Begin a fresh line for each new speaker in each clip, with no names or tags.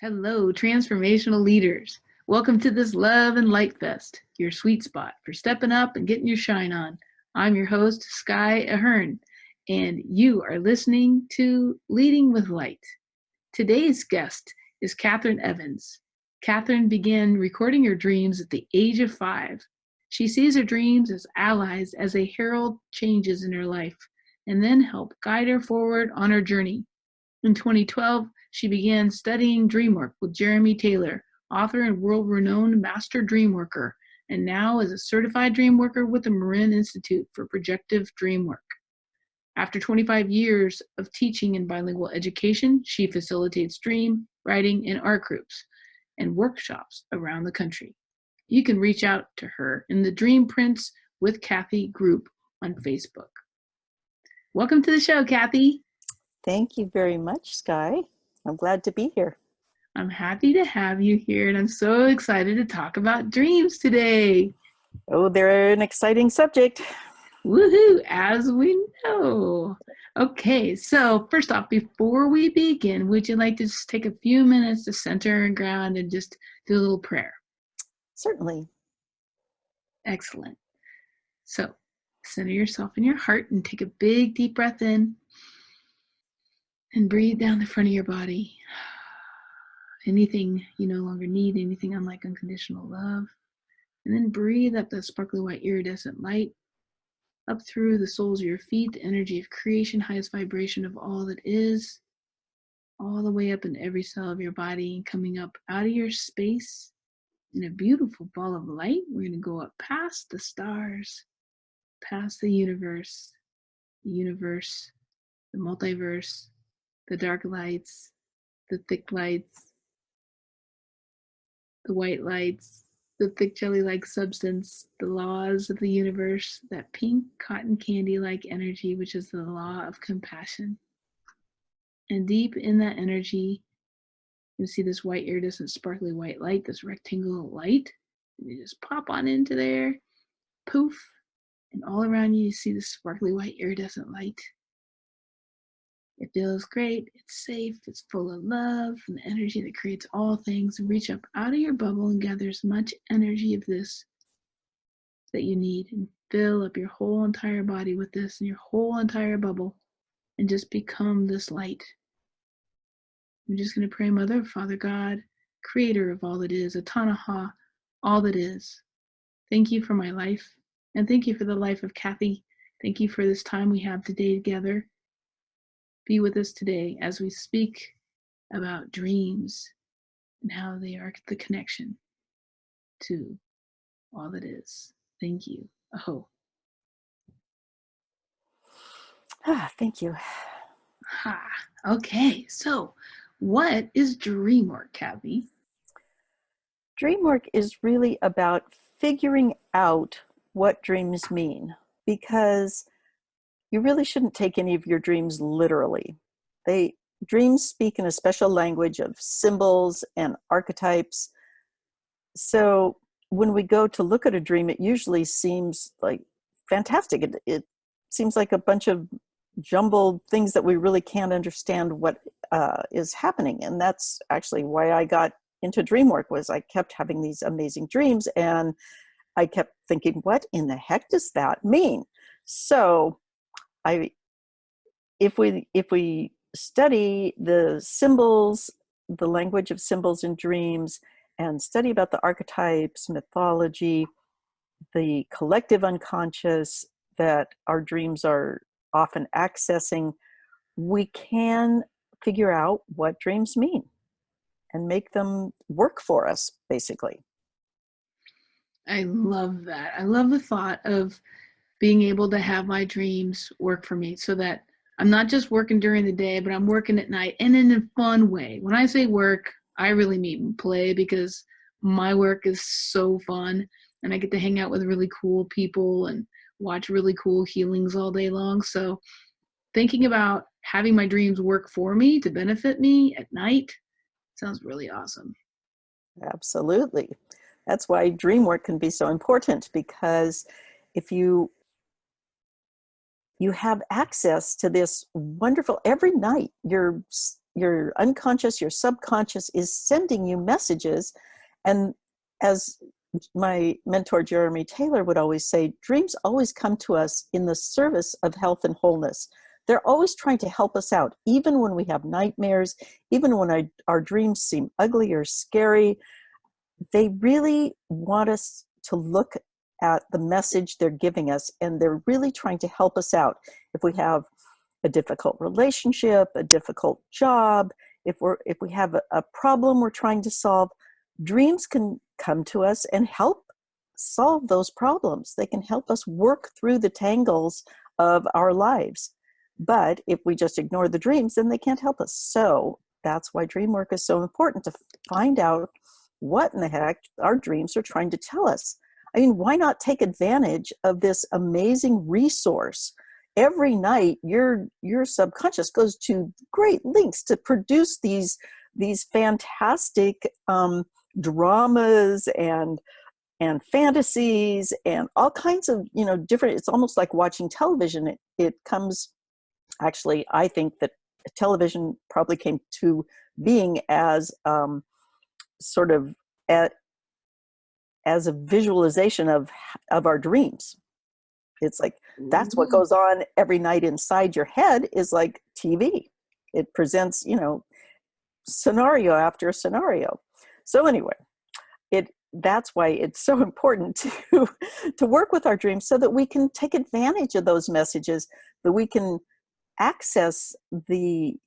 Hello, transformational leaders. Welcome to this Love and Light Fest, your sweet spot for stepping up and getting your shine on. I'm your host, Sky Ahern, and you are listening to Leading with Light. Today's guest is Catherine Evans. Catherine began recording her dreams at the age of 5. She sees her dreams as allies as they herald changes in her life and then help guide her forward on her journey. In 2012, she began studying dreamwork with Jeremy Taylor, author and world-renowned master dreamworker, and now is a certified dreamworker with the Marin Institute for Projective Dream Work. After 25 years of teaching in bilingual education, she facilitates dream, writing, and art groups and workshops around the country. You can reach out to her in the Dream Prints with Kathy group on Facebook. Welcome to the show, Kathy.
Thank you very much, Sky. I'm glad to be here.
I'm happy to have you here, and I'm so excited to talk about dreams today.
Oh, they're an exciting subject.
Woohoo, as we know. Okay, so first off, before we begin, would you like to just take a few minutes to center and ground and just do a little prayer?
Certainly.
Excellent. So center yourself in your heart and take a big deep breath in and breathe down the front of your body. Anything you no longer need, anything unlike unconditional love. And then breathe up that sparkly white iridescent light up through the soles of your feet, the energy of creation, highest vibration of all that is, all the way up in every cell of your body, and coming up out of your space in a beautiful ball of light. We're going to go up past the stars, past the universe, the multiverse, the dark lights, the thick lights, the white lights, the thick jelly-like substance, the laws of the universe, that pink cotton candy-like energy, which is the law of compassion. And deep in that energy, you see this white iridescent sparkly white light, this rectangular light. And you just pop on into there, poof, and all around you, you see this sparkly white iridescent light. It feels great, it's safe, it's full of love and the energy that creates all things. Reach up out of your bubble and gather as much energy of this that you need and fill up your whole entire body with this and your whole entire bubble and just become this light. I'm just going to pray, Mother, Father God, creator of all that is, Atanaha, all that is. Thank you for my life and thank you for the life of Kathy. Thank you for this time we have today together. Be with us today as we speak about dreams and how they are the connection to all that is. Thank you. Aho.
Thank you.
Ha. Okay, so what is dream work, Kathy?
Dream work is really about figuring out what dreams mean, because you really shouldn't take any of your dreams literally. Dreams speak in a special language of symbols and archetypes. So when we go to look at a dream, it usually seems like fantastic. It seems like a bunch of jumbled things that we really can't understand what is happening. And that's actually why I got into dream work, was I kept having these amazing dreams and I kept thinking, what in the heck does that mean? So if we study the symbols, the language of symbols in dreams, and study about the archetypes, mythology, the collective unconscious that our dreams are often accessing, we can figure out what dreams mean and make them work for us, basically.
I love that. I love the thought of being able to have my dreams work for me so that I'm not just working during the day, but I'm working at night and in a fun way. When I say work, I really mean play, because my work is so fun and I get to hang out with really cool people and watch really cool healings all day long. So thinking about having my dreams work for me to benefit me at night sounds really awesome.
Absolutely. That's why dream work can be so important, because if you have access to this wonderful, every night you're your unconscious, your subconscious is sending you messages. And as my mentor Jeremy Taylor would always say, dreams always come to us in the service of health and wholeness. They're always trying to help us out, even when we have nightmares, even when our dreams seem ugly or scary. They really want us to look at the message they're giving us, and they're really trying to help us out. If we have a difficult relationship, a difficult job, if we have a problem we're trying to solve, dreams can come to us and help solve those problems. They can help us work through the tangles of our lives. But if we just ignore the dreams, then they can't help us. So that's why dream work is so important, to find out what in the heck our dreams are trying to tell us. I mean, why not take advantage of this amazing resource? Every night, your subconscious goes to great lengths to produce these fantastic dramas and fantasies and all kinds of, different. It's almost like watching television. It comes, actually, I think that television probably came to being as sort of as a visualization of our dreams. It's like, that's what goes on every night inside your head, is like TV. It presents, scenario after scenario. So anyway, that's why it's so important to work with our dreams, so that we can take advantage of those messages, that we can access the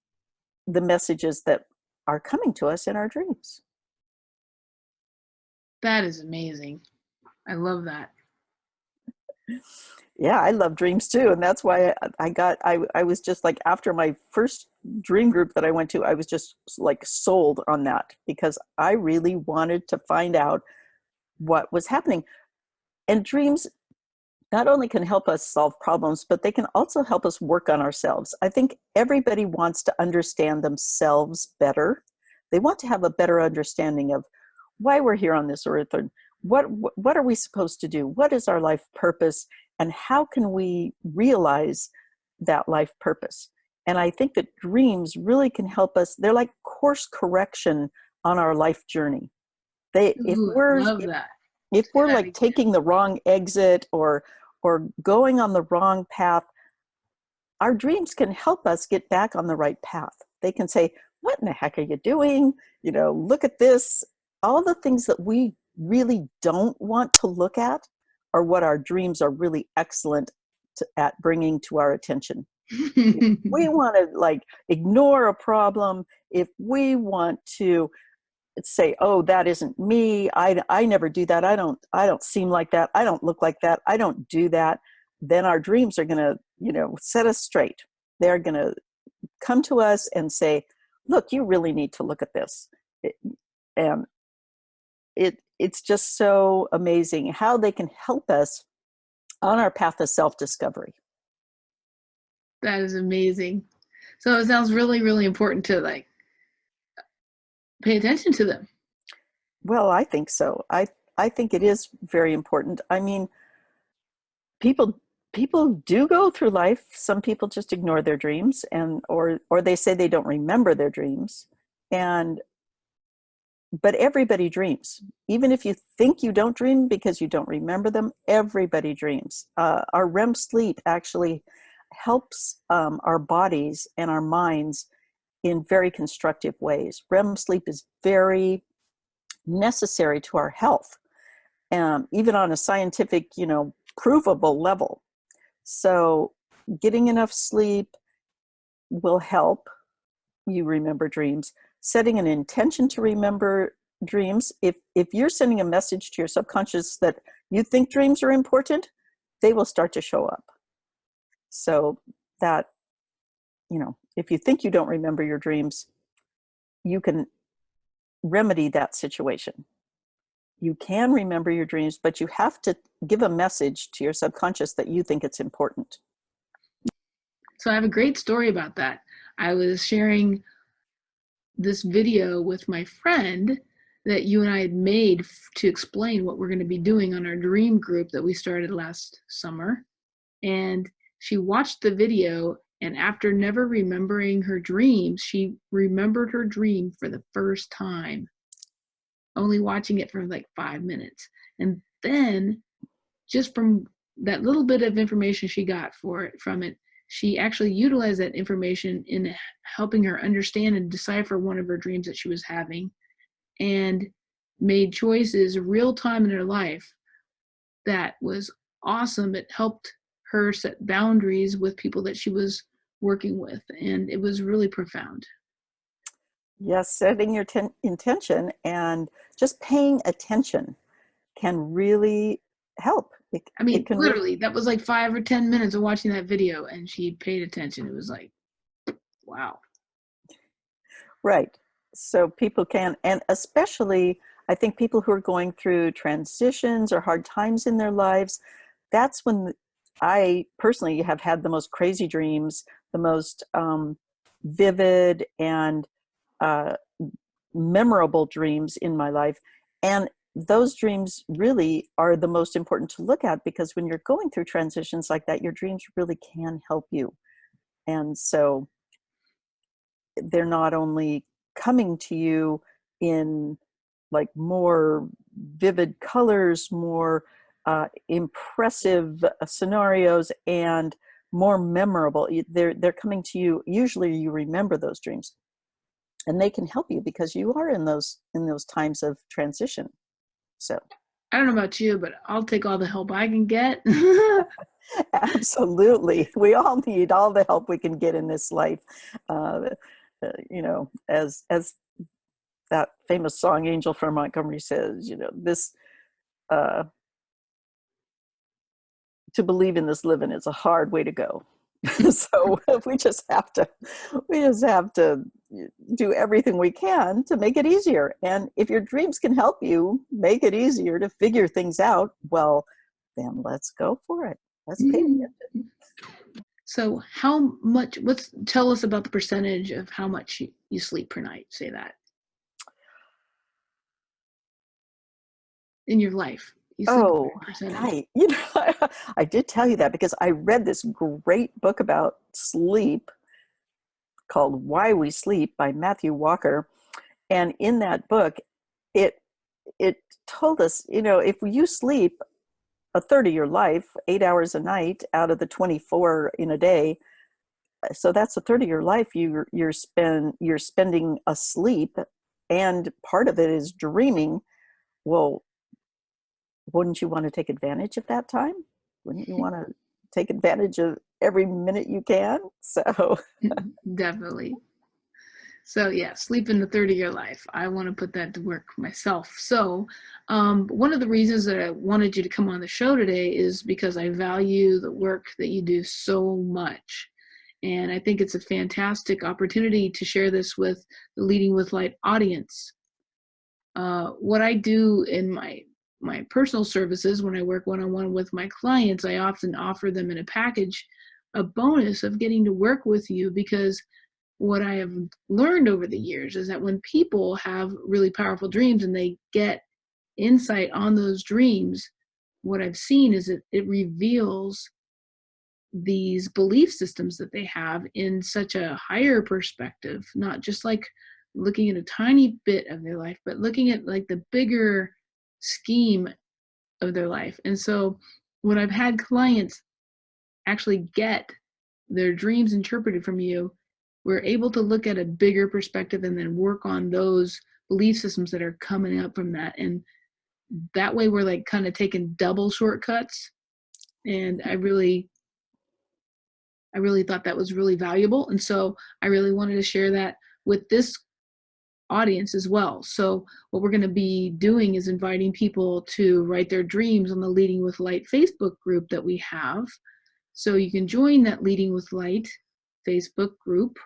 messages that are coming to us in our dreams.
That is amazing. I love that.
Yeah, I love dreams too. And that's why I was just like, after my first dream group that I went to, I was just like sold on that, because I really wanted to find out what was happening. And dreams not only can help us solve problems, but they can also help us work on ourselves. I think everybody wants to understand themselves better. They want to have a better understanding of why we're here on this earth, and what are we supposed to do? What is our life purpose? And how can we realize that life purpose? And I think that dreams really can help us. They're like course correction on our life journey. If we're like taking the wrong exit or going on the wrong path, our dreams can help us get back on the right path. They can say, what in the heck are you doing? Look at this. All the things that we really don't want to look at are what our dreams are really excellent at bringing to our attention. If we want to like ignore a problem, if we want to say, oh, that isn't me, I never do that, I don't seem like that, I don't look like that, I don't do that, then our dreams are going to, set us straight. They're going to come to us and say, look, you really need to look at this. And it's just so amazing how they can help us on our path of self-discovery.
That is amazing. So it sounds really, really important to like pay attention to them.
Well, I think so. I think it is very important. I mean, people do go through life. Some people just ignore their dreams, or they say they don't remember their dreams. But everybody dreams. Even if you think you don't dream because you don't remember them, everybody dreams. Our REM sleep actually helps our bodies and our minds in very constructive ways. REM sleep is very necessary to our health, even on a scientific, provable level. So getting enough sleep will help you remember dreams. Setting an intention to remember dreams. If you're sending a message to your subconscious that you think dreams are important, they will start to show up. So that, if you think you don't remember your dreams, you can remedy that situation. You can remember your dreams, but you have to give a message to your subconscious that you think it's important.
So I have a great story about that. I was sharing this video with my friend that you and I had made to explain what we're going to be doing on our dream group that we started last summer. And she watched the video And after never remembering her dreams, she remembered her dream for the first time, only watching it for like 5 minutes. And then, just from that little bit of information she got from it, she actually utilized that information in helping her understand and decipher one of her dreams that she was having, and made choices real time in her life that was awesome. It helped her set boundaries with people that she was working with, and it was really profound.
Yes, setting your intention and just paying attention can really help.
I
It
mean,
can really,
literally, that was like 5 or 10 minutes of watching that video, and she paid attention. It was like, wow.
right. So people can, and especially I think people who are going through transitions or hard times in their lives, that's when I personally have had the most crazy dreams, the most vivid and uh, memorable dreams in my life. And those dreams really are the most important to look at, because when you're going through transitions like that, your dreams really can help you. And so they're not only coming to you in like more vivid colors, more impressive scenarios, and more memorable. They're coming to you. Usually, you remember those dreams, and they can help you because you are in those times of transition. So
I don't know about you, but I'll take all the help I can get.
absolutely, we all need all the help we can get in this life. You know, as that famous song Angel from Montgomery says, you know, this uh, to believe in this living is a hard way to go. So we just have to do everything we can to make it easier. And if your dreams can help you make it easier to figure things out, well, then let's go for it. Let's pay attention.
So tell us about the percentage of how much you sleep per night, say that. In your life. You sleep a
Oh,
certain percentage.
right. You know, I did tell you that because I read this great book about sleep called Why We Sleep by Matthew Walker. And in that book, it it told us, you know, if you sleep a third of your life, 8 hours a night out of the 24 in a day, so that's a third of your life you're spending asleep, and part of it is dreaming. Well, wouldn't you want to take advantage of that time? Wouldn't you want to take advantage of every minute you can? So
Definitely. So yeah, sleep in the third of your life. I want to put that to work myself. So one of the reasons that I wanted you to come on the show today is because I value the work that you do so much. And I think it's a fantastic opportunity to share this with the Leading with Light audience. What I do in my personal services, when I work one-on-one with my clients, I often offer them in a package a bonus of getting to work with you, because what I have learned over the years is that when people have really powerful dreams and they get insight on those dreams, what I've seen is it reveals these belief systems that they have in such a higher perspective, not just like looking at a tiny bit of their life, but looking at like the bigger scheme of their life. And so when I've had clients actually get their dreams interpreted from you, we're able to look at a bigger perspective and then work on those belief systems that are coming up from that. And that way we're like kind of taking double shortcuts. And I really thought that was really valuable. And so I really wanted to share that with this audience as well. So what we're going to be doing is inviting people to write their dreams on the Leading with Light Facebook group that we have. So you can join that Leading with Light Facebook group,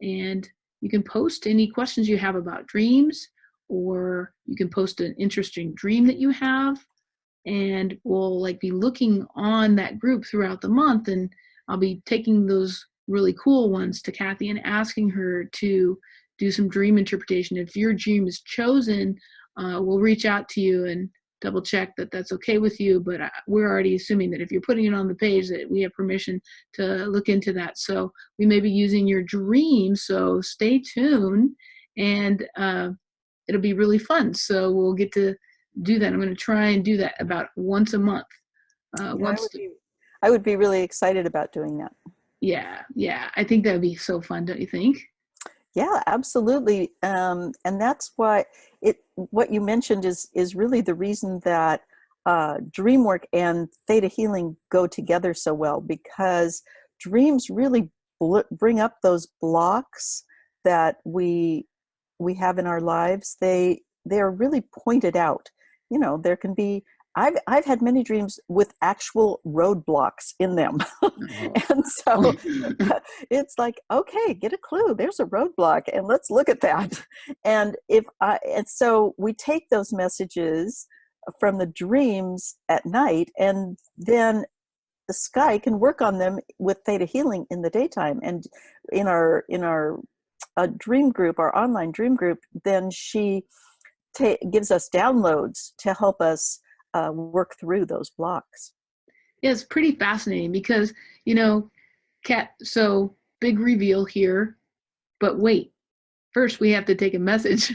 and you can post any questions you have about dreams, or you can post an interesting dream that you have, and we'll like be looking on that group throughout the month, and I'll be taking those really cool ones to Kathy and asking her to do some dream interpretation. If your dream is chosen, we'll reach out to you and double check that that's okay with you, but we're already assuming that if you're putting it on the page that we have permission to look into that. So we may be using your dream, so stay tuned, and it'll be really fun. So we'll get to do that. I'm going to try and do that about once a month.
Yeah, I would be really excited about doing that.
Yeah, I think that would be so fun, don't you think?
Yeah, absolutely. And that's why what you mentioned is really the reason that dream work and theta healing go together so well, because dreams really bring up those blocks that we have in our lives. They are really pointed out. There can be, I've had many dreams with actual roadblocks in them. And so it's like, okay, get a clue. There's a roadblock and let's look at that. And so we take those messages from the dreams at night, and then the sky can work on them with theta healing in the daytime. And in our dream group, our online dream group, then she gives us downloads to help us work through those blocks.
Yeah, it's pretty fascinating because, Kat, so big reveal here, but wait, first we have to take a message.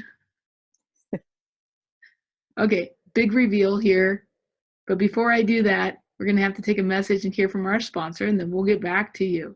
Okay, big reveal here, but before I do that, we're going to have to take a message and hear from our sponsor, and then we'll get back to you.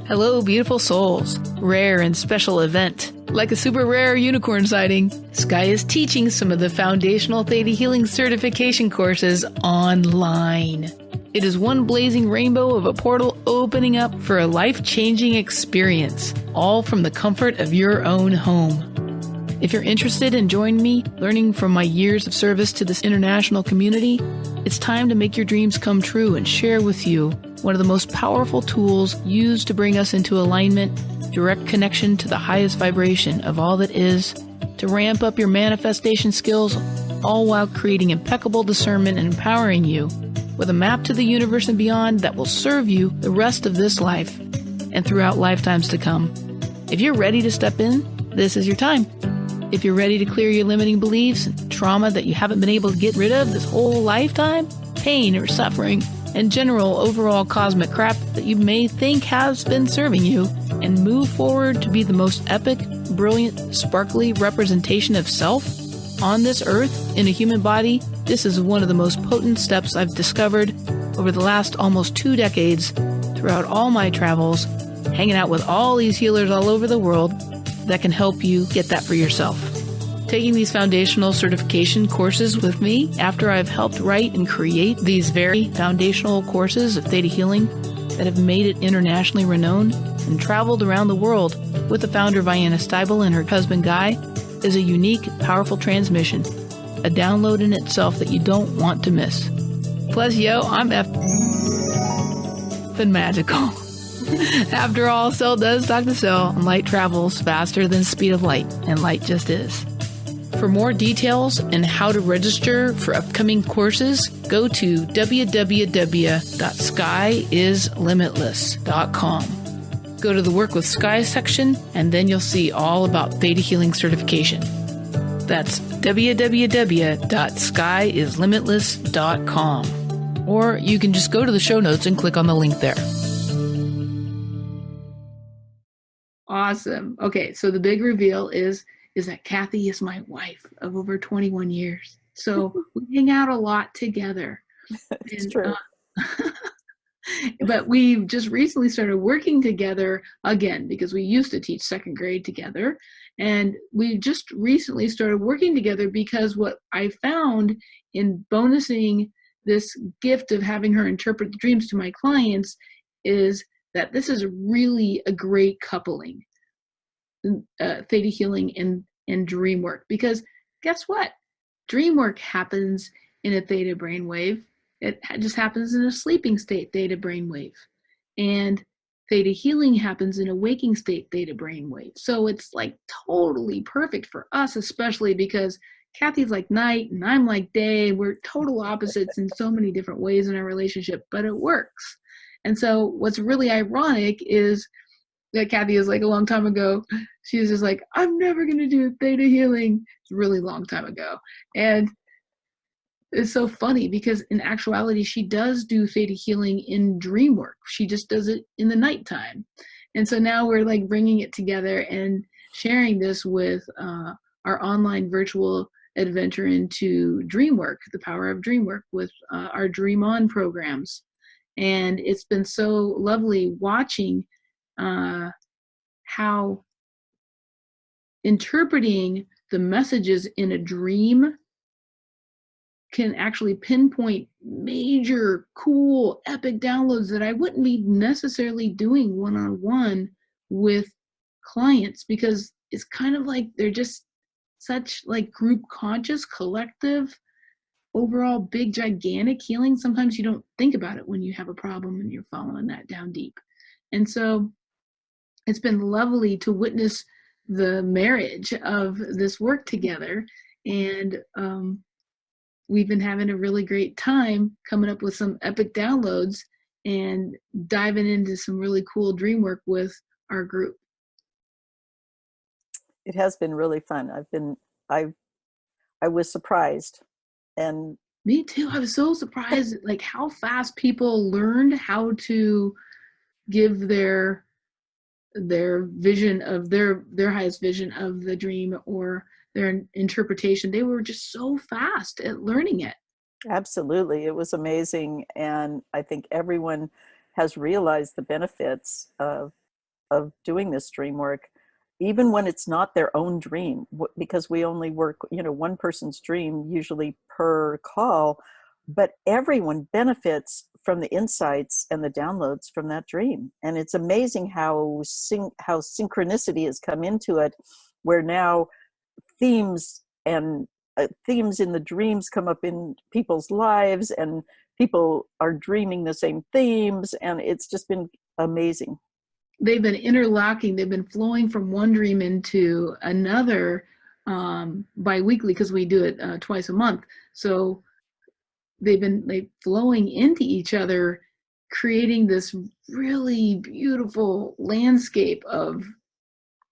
Hello, beautiful souls. Rare and special event. Like a super rare unicorn sighting, Sky is teaching some of the foundational theta healing certification courses online. It is one blazing rainbow of a portal opening up for a life-changing experience, all from the comfort of your own home. If you're interested in joining me, learning from my years of service to this international community, it's time to make your dreams come true and share with you one of the most powerful tools used to bring us into alignment, direct connection to the highest vibration of all that is, to ramp up your manifestation skills, all while creating impeccable discernment and empowering you with a map to the universe and beyond that will serve you the rest of this life and throughout lifetimes to come. If you're ready to step in, this is your time. If you're ready to clear your limiting beliefs and trauma that you haven't been able to get rid of this whole lifetime, pain or suffering, and general overall cosmic crap that you may think has been serving you, and move forward to be the most epic, brilliant, sparkly representation of self on this earth in a human body, this is one of the most potent steps I've discovered over the last almost 2 decades throughout all my travels, hanging out with all these healers all over the world that can help you get that for yourself. Taking these foundational certification courses with me after I've helped write and create these very foundational courses of theta healing that have made it internationally renowned and traveled around the world with the founder Vianna Steibel and her husband Guy is a unique, powerful transmission, a download in itself that you don't want to miss. Plus, I'm effing magical. After all, cell does talk to cell, and light travels faster than the speed of light, and light just is. For more details and how to register for upcoming courses, go to www.skyislimitless.com. Go to the Work with Sky section, and then you'll see all about Theta Healing certification. That's www.skyislimitless.com. Or you can just go to the show notes and click on the link there. Awesome. Okay, so the big reveal is that Kathy is my wife of over 21 years. So we hang out a lot together.
It's true.
But we just recently started working together again because we used to teach second grade together. And we just recently started working together because what I found in bonusing this gift of having her interpret the dreams to my clients is that this is really a great coupling, theta healing and dream work. Because guess what? Dream work happens in a theta brainwave. It just happens in a sleeping state theta brainwave. And theta healing happens in a waking state theta brainwave. So it's like totally perfect for us, especially because Kathy's like night and I'm like day. We're total opposites in so many different ways in our relationship, but it works. And so what's really ironic is that Kathy is like a long time ago, she was just like, I'm never going to do theta healing. It's a really long time ago. And it's so funny because in actuality, she does do theta healing in dream work. She just does it in the nighttime. And so now we're like bringing it together and sharing this with our online virtual adventure into dream work, the power of dream work, with our Dream On programs. And it's been so lovely watching how interpreting the messages in a dream can actually pinpoint major, cool, epic downloads that I wouldn't be necessarily doing one-on-one with clients, because it's kind of like they're just such like group conscious, collective, overall big, gigantic healing. Sometimes you don't think about it when you have a problem and you're following that down deep. And so it's been lovely to witness the marriage of this work together. And we've been having a really great time coming up with some epic downloads and diving into some really cool dream work with our group.
It has been really fun. I was surprised. And
me too. I was so surprised at like how fast people learned how to give their vision of their highest vision of the dream or their interpretation. They were just so fast at learning it.
absolutely, it was amazing. And I think everyone has realized the benefits of doing this dream work, even when it's not their own dream, because we only work, one person's dream usually per call, but everyone benefits from the insights and the downloads from that dream. And it's amazing how synchronicity has come into it, where now themes and themes in the dreams come up in people's lives, and people are dreaming the same themes, and it's just been amazing.
They've been interlocking, they've been flowing from one dream into another bi-weekly, because we do it twice a month. So they've been flowing into each other, creating this really beautiful landscape of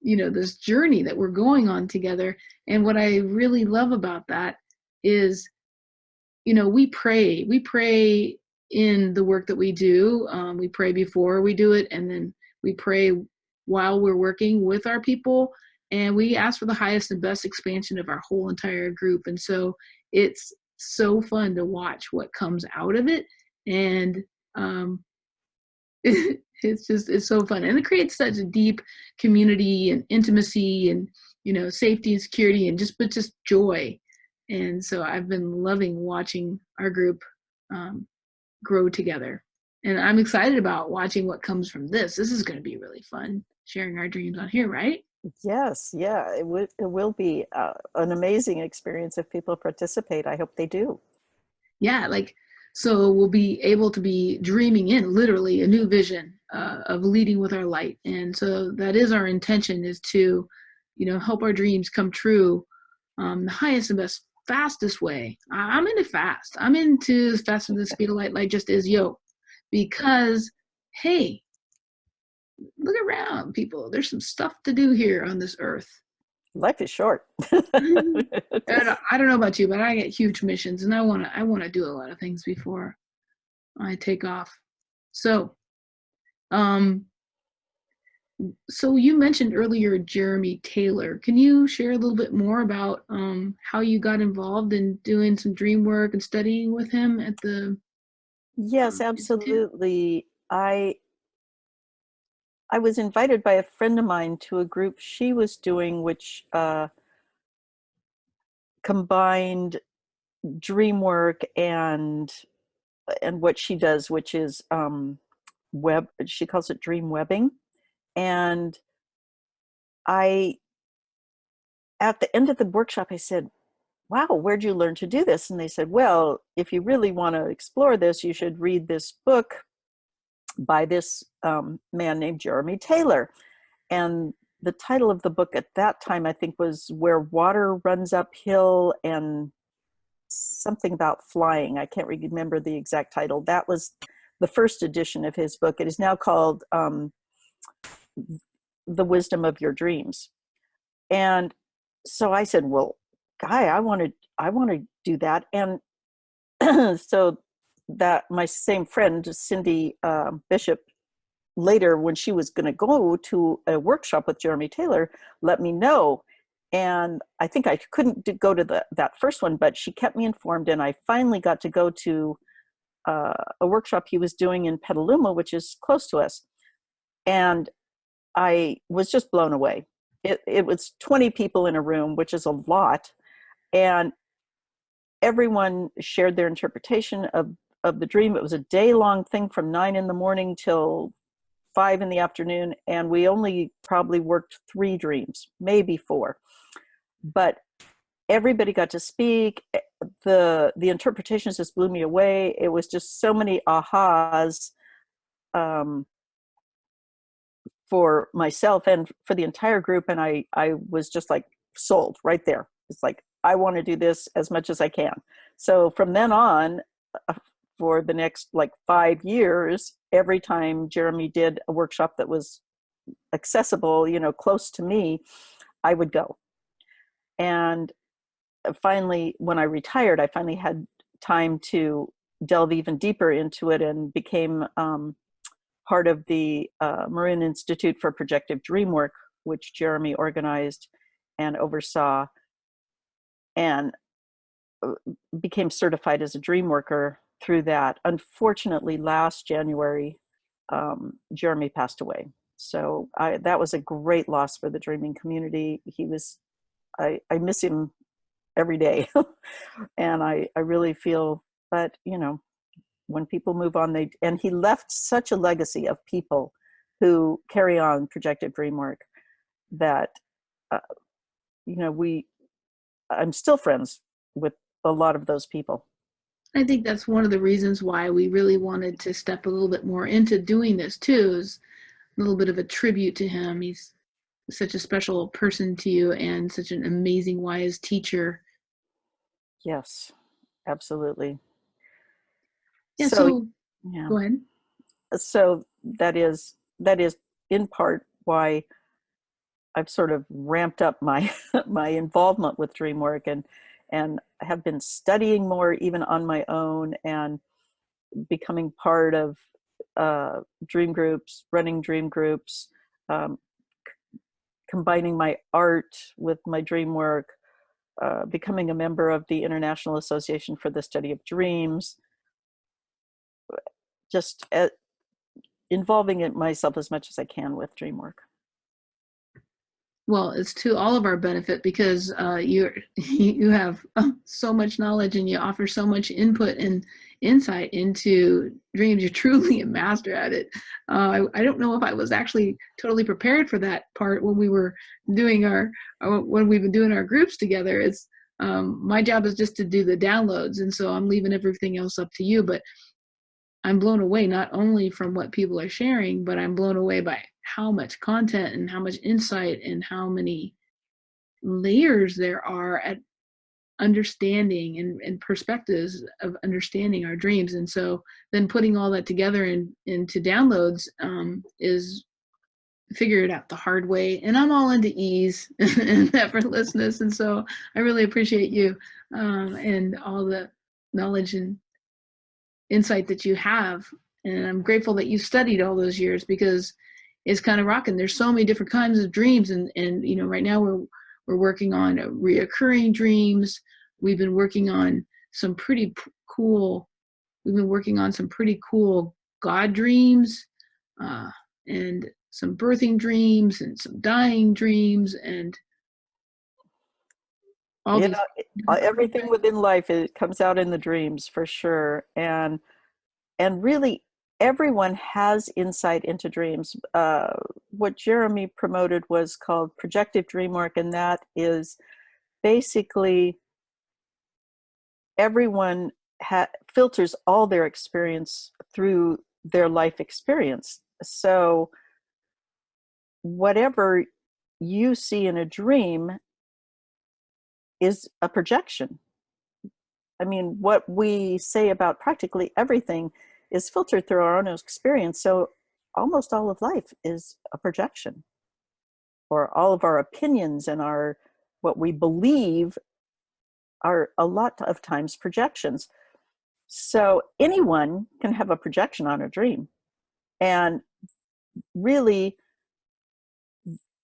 this journey that we're going on together. And what I really love about that is we pray in the work that we do. We pray before we do it, and then we pray while we're working with our people, and we ask for the highest and best expansion of our whole entire group. And so it's so fun to watch what comes out of it. And it's so fun, and it creates such a deep community and intimacy and safety and security and just joy. And so I've been loving watching our group grow together, and I'm excited about watching what comes from this. This is going to be really fun, sharing our dreams on here, right?
Yes, yeah, it will be an amazing experience if people participate. I hope they do.
Yeah, so we'll be able to be dreaming in literally a new vision of leading with our light. And so that is our intention, is to help our dreams come true the highest and best, fastest way. I'm into fast. I'm into as fast as the speed of light. Light just is, because hey, look around, people. There's some stuff to do here on this earth.
Life is short.
And I don't know about you, but I get huge missions, and I want to do a lot of things before I take off. So, so you mentioned earlier Jeremy Taylor. Can you share a little bit more about how you got involved in doing some dream work and studying with him at the
Yes,
Institute?
absolutely. I was invited by a friend of mine to a group she was doing, which combined dream work and what she does, which is she calls it dream webbing. And I, at the end of the workshop, I said, wow, where'd you learn to do this? And they said, well, if you really want to explore this, you should read this book by this man named Jeremy Taylor. And the title of the book at that time, I think, was Where Water Runs Uphill, and something about flying. I can't remember the exact title. That was the first edition of his book. It is now called The Wisdom of Your Dreams. And so I said, well, Guy, I want to do that. And so that my same friend, Cindy Bishop, later when she was going to go to a workshop with Jeremy Taylor, let me know. And I think I couldn't go to that first one, but she kept me informed. And I finally got to go to a workshop he was doing in Petaluma, which is close to us. And I was just blown away. It was 20 people in a room, which is a lot. And everyone shared their interpretation of the dream. It was a day-long thing from 9 in the morning till 5 in the afternoon. And we only probably worked 3 dreams, maybe 4. But everybody got to speak. The interpretations just blew me away. It was just so many ahas for myself and for the entire group. And I was just like sold right there. It's like, I want to do this as much as I can. So from then on, for the next like 5 years, every time Jeremy did a workshop that was accessible, you know, close to me, I would go. And finally, when I retired, I finally had time to delve even deeper into it and became part of the Marin Institute for Projective Dream Work, which Jeremy organized and oversaw, and became certified as a dream worker through that. Unfortunately, last January, Jeremy passed away. So that was a great loss for the dreaming community. I miss him every day. And I really feel that, you know, when people move on, and he left such a legacy of people who carry on Projective Dream Work that, you know, I'm still friends with a lot of those people.
I think that's one of the reasons why we really wanted to step a little bit more into doing this too, is a little bit of a tribute to him. He's such a special person to you and such an amazing, wise teacher.
Yes, absolutely.
Yeah,
So,
so
yeah.
go ahead.
So that is in part why I've sort of ramped up my my involvement with DreamWork, and have been studying more even on my own, and becoming part of dream groups, running dream groups, um, combining my art with my dream work, becoming a member of the International Association for the Study of Dreams, just involving it myself as much as I can with dream work.
Well, it's to all of our benefit because you have so much knowledge and you offer so much input and insight into dreams. You're truly a master at it. I don't know if I was actually totally prepared for that part when we were doing when we've been doing our groups together. It's my job is just to do the downloads, and so I'm leaving everything else up to you. But I'm blown away not only from what people are sharing, but I'm blown away by how much content and how much insight and how many layers there are at understanding and perspectives of understanding our dreams. And so then putting all that together into downloads is figure it out the hard way. And I'm all into ease and effortlessness. And so I really appreciate you and all the knowledge and insight that you have. And I'm grateful that you studied all those years because it's kind of rocking. There's so many different kinds of dreams. And you know, right now we're working on reoccurring dreams. We've been working on some pretty cool, we've been working on some pretty cool God dreams, and some birthing dreams and some dying dreams and all
Yeah,
these.
everything within life, it comes out in the dreams for sure. And really, everyone has insight into dreams. What Jeremy promoted was called Projective Dream Work, and that is basically everyone filters all their experience through their life experience. So whatever you see in a dream is a projection. I mean, what we say about practically everything is filtered through our own experience. So almost all of life is a projection. or all of our opinions and our what we believe are a lot of times projections. So anyone can have a projection on a dream. And really,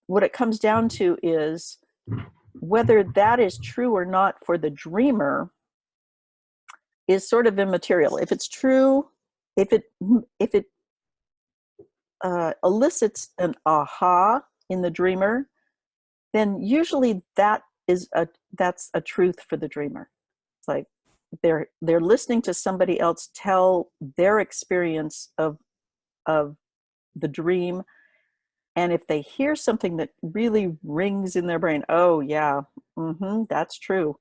what it comes down to is whether that is true or not for the dreamer is sort of immaterial. If it's true, if it elicits an aha in the dreamer, then usually that's a truth for the dreamer. It's like they're listening to somebody else tell their experience of the dream, and if they hear something that really rings in their brain, oh yeah, that's true,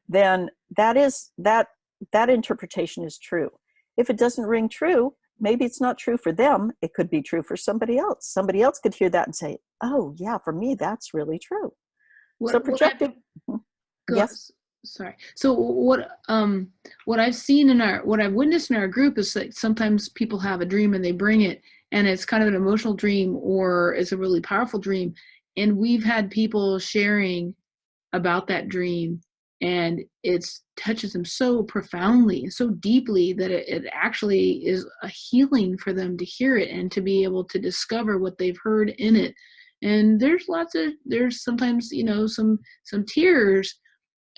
then that interpretation is true. If it doesn't ring true, maybe it's not true for them. It could be true for somebody else. Somebody else could hear that and say, oh yeah, for me that's really true. So projective. Yes.
Sorry. So what I've seen what I've witnessed in our group is that sometimes people have a dream and they bring it, and it's kind of an emotional dream or it's a really powerful dream, and we've had people sharing about that dream, and it touches them so profoundly and so deeply that it actually is a healing for them to hear it and to be able to discover what they've heard in it. And there's sometimes, some tears,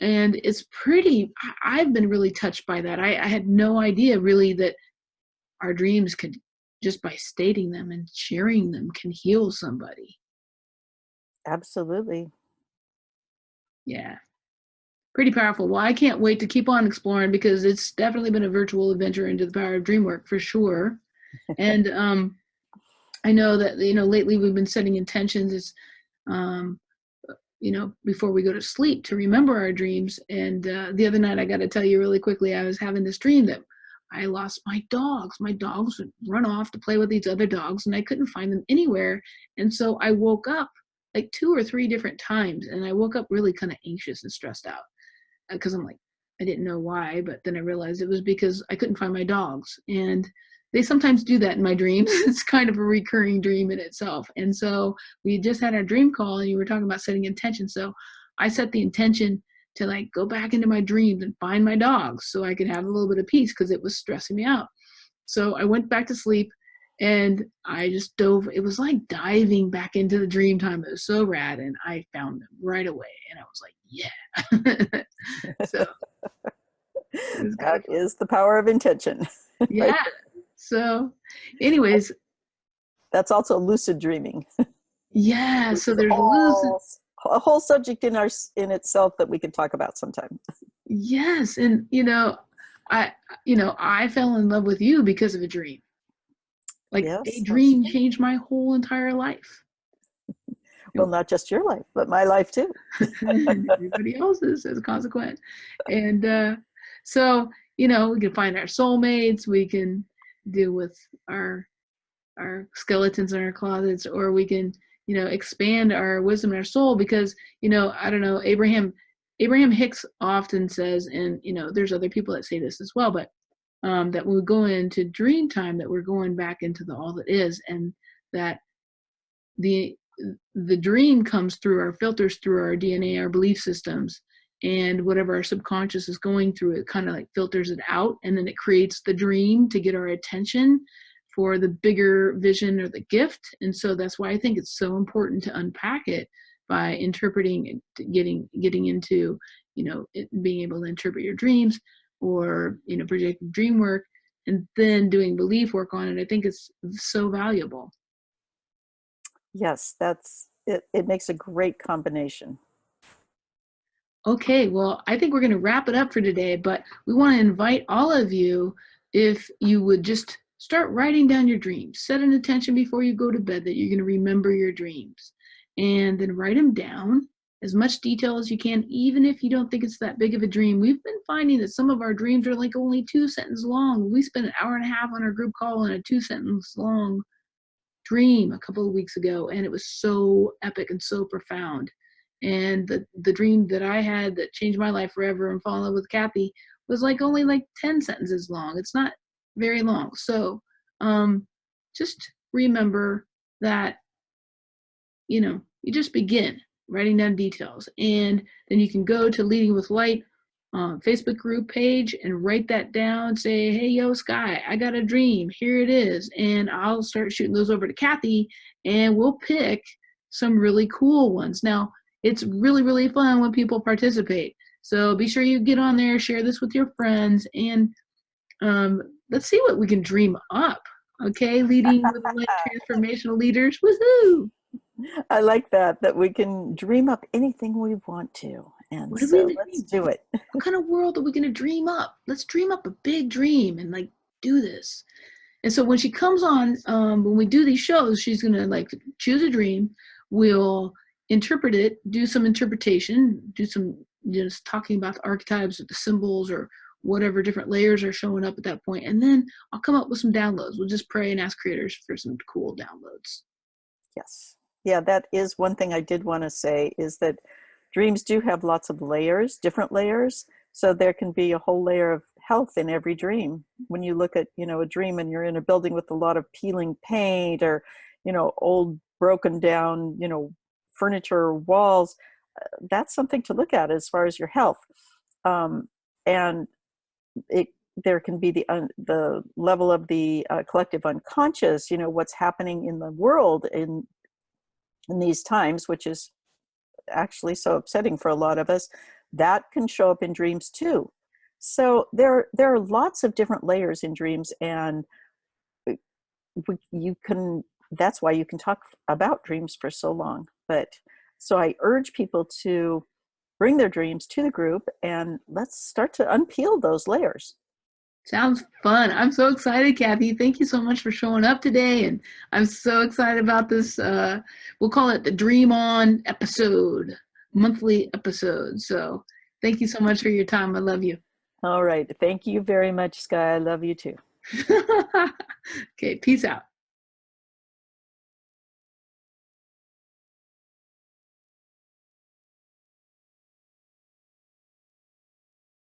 and it's pretty, I've been really touched by that. I had no idea really that our dreams could, just by stating them and sharing them, can heal somebody.
Absolutely.
Yeah. Pretty powerful. Well, I can't wait to keep on exploring, because it's definitely been a virtual adventure into the power of DreamWork for sure. And I know that, lately we've been setting intentions. It's, before we go to sleep, to remember our dreams. And the other night, I got to tell you really quickly, I was having this dream that I lost my dogs. My dogs would run off to play with these other dogs, and I couldn't find them anywhere. And so I woke up like 2 or 3 different times, and I woke up really kind of anxious and stressed out, because I'm like, I didn't know why, but then I realized it was because I couldn't find my dogs. And they sometimes do that in my dreams. It's kind of a recurring dream in itself. And so we just had our dream call, and you were talking about setting intention. So I set the intention to like go back into my dreams and find my dogs so I could have a little bit of peace, because it was stressing me out. So I went back to sleep, and I just dove. It was like diving back into the dream time. It was so rad, and I found them right away. And I was like, yeah. So
that is the power of intention.
Yeah.
Right?
So anyways,
that's also lucid dreaming.
Yeah. So there's lucid.
A whole subject in itself that we can talk about sometime.
Yes. And I fell in love with you because of a dream. Like,
yes,
a dream changed my whole entire life.
Well, not just your life, but my life too.
Everybody else's as a consequence. And so, we can find our soulmates, we can deal with our skeletons in our closets, or we can, expand our wisdom and our soul, because, I don't know, Abraham Hicks often says, and, there's other people that say this as well, but that when we go into dream time, that we're going back into the all that is, and that the dream comes through our filters, through our DNA, our belief systems, and whatever our subconscious is going through, it kind of like filters it out, and then it creates the dream to get our attention for the bigger vision or the gift. And so that's why I think it's so important to unpack it by interpreting and getting into, being able to interpret your dreams, or, projective dream work, and then doing belief work on it. I think it's so valuable.
Yes, that's it. It makes a great combination.
Okay, well, I think we're going to wrap it up for today, but we want to invite all of you, if you would just start writing down your dreams. Set an intention before you go to bed that you're going to remember your dreams, and then write them down, as much detail as you can, even if you don't think it's that big of a dream. We've been finding that some of our dreams are like only 2 sentences long. We spent an hour and a half on our group call on a 2-sentence long dream a couple of weeks ago, and it was so epic and so profound. And the dream that I had that changed my life forever and fall in love with Kathy was like only like 10 sentences long. It's not very long. So just remember that, You just begin writing down details. And then you can go to Leading with Light Facebook group page and write that down. Say, hey, yo, Sky, I got a dream. Here it is. And I'll start shooting those over to Kathy, and we'll pick some really cool ones. Now, it's really, really fun when people participate. So be sure you get on there, share this with your friends, and let's see what we can dream up. Okay, Leading with Light transformational leaders. Woohoo!
I like that we can dream up anything we want to. And
What are we
so
gonna
let's
dream?
do it.
What kind of world are we gonna dream up? Let's dream up a big dream and like do this. And so when she comes on, when we do these shows, she's gonna like choose a dream. We'll interpret it, do some interpretation, do some just talking about the archetypes or the symbols or whatever different layers are showing up at that point. And then I'll come up with some downloads. We'll just pray and ask creators for some cool downloads.
Yes. Yeah, that is one thing I did want to say, is that dreams do have lots of layers, different layers. So there can be a whole layer of health in every dream. When you look at, a dream and you're in a building with a lot of peeling paint, or, old broken down, furniture or walls, that's something to look at as far as your health. And there can be the level of the collective unconscious, what's happening in the world in these times, which is actually so upsetting for a lot of us. That can show up in dreams too. So there are lots of different layers in dreams, and that's why you can talk about dreams for so long. But so I urge people to bring their dreams to the group, and let's start to unpeel those layers.
Sounds fun. I'm so excited, Kathy. Thank you so much for showing up today. And I'm so excited about this. We'll call it the Dream On episode, monthly episode. So thank you so much for your time. I love you.
All right. Thank you very much, Sky. I love you too.
Okay, peace out.